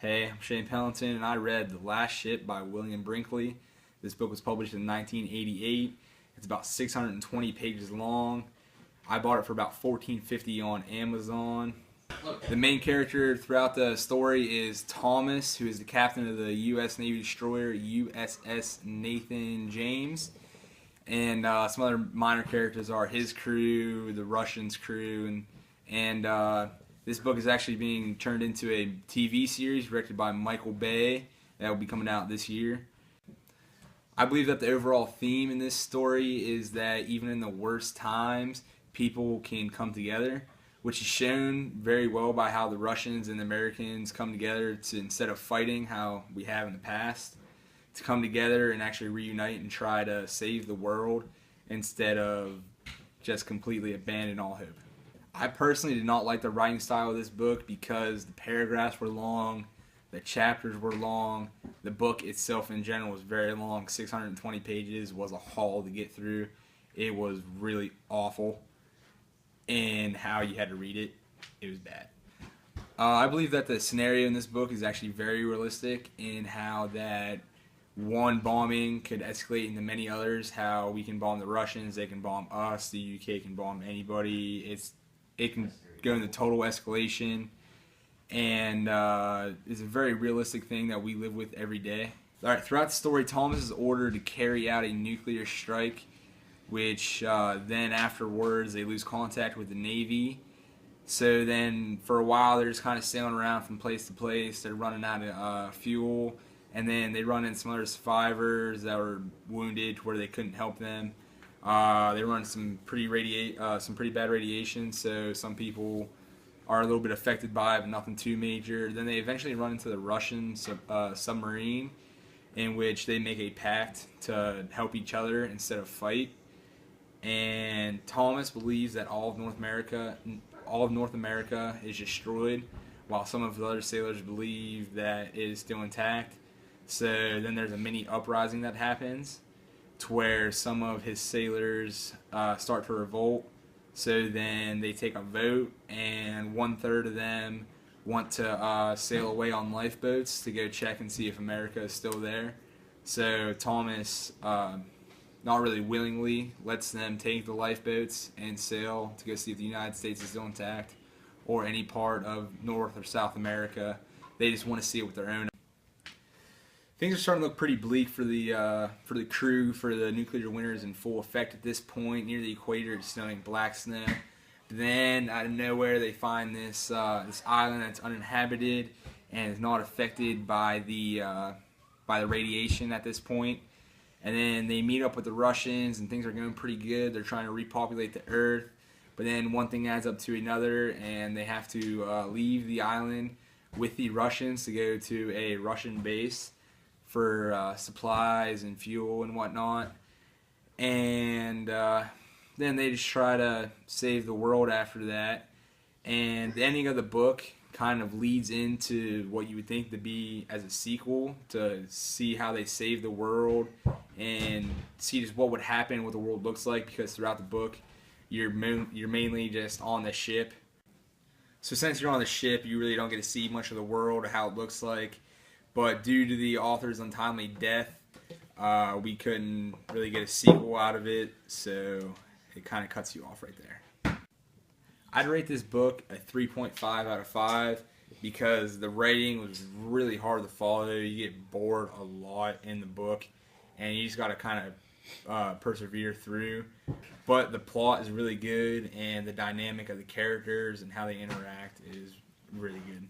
Hey, I'm Shane Pellenton, and I read The Last Ship by William Brinkley. This book was published in 1988. It's about 620 pages long. I bought it for about $14.50 on Amazon. The main character throughout the story is Thomas, who is the captain of the U.S. Navy destroyer USS Nathan James. And some other minor characters are his crew, the Russians' crew, and this book is actually being turned into a TV series directed by Michael Bay that will be coming out this year. I believe that the overall theme in this story is that even in the worst times, people can come together, which is shown very well by how the Russians and the Americans come together to, instead of fighting how we have in the past, to come together and actually reunite and try to save the world instead of just completely abandon all hope. I personally did not like the writing style of this book because the paragraphs were long, the chapters were long, the book itself in general was very long. 620 pages was a haul to get through. It was really awful, and how you had to read it, it was bad. I believe that the scenario in this book is actually very realistic in how that one bombing could escalate into many others. How we can bomb the Russians, they can bomb us, the UK can bomb anybody. It can go into total escalation, and it's a very realistic thing that we live with every day. All right, throughout the story, Thomas is ordered to carry out a nuclear strike, which then afterwards they lose contact with the Navy. So then for a while they're just kind of sailing around from place to place. They're running out of fuel, and then they run into some other survivors that were wounded to where they couldn't help them. They run some pretty bad radiation, so some people are a little bit affected by it, but nothing too major. Then they eventually run into the Russian submarine, in which they make a pact to help each other instead of fight. And Thomas believes that all of North America is destroyed, while some of the other sailors believe that it is still intact. So then there's a mini uprising that happens, to where some of his sailors start to revolt. So then they take a vote, and 1/3 of them want to sail away on lifeboats to go check and see if America is still there. So Thomas, not really willingly, lets them take the lifeboats and sail to go see if the United States is still intact, or any part of North or South America. They just want to see it with their own. Things are starting to look pretty bleak for the crew, for the nuclear winter is in full effect at this point. Near the equator, it's snowing black snow. Then, out of nowhere, they find this island that's uninhabited and is not affected by the radiation at this point. And then they meet up with the Russians, and things are going pretty good. They're trying to repopulate the Earth, but then one thing adds up to another, and they have to leave the island with the Russians to go to a Russian base for supplies and fuel and whatnot. And then they just try to save the world after that. And the ending of the book kind of leads into what you would think to be as a sequel, to see how they save the world and see just what would happen, what the world looks like, because throughout the book you're mainly just on the ship. So since you're on the ship, you really don't get to see much of the world or how it looks like. But due to the author's untimely death, we couldn't really get a sequel out of it, so it kind of cuts you off right there. I'd rate this book a 3.5 out of 5 because the writing was really hard to follow. You get bored a lot in the book, and you just got to kind of persevere through. But the plot is really good, and the dynamic of the characters and how they interact is really good.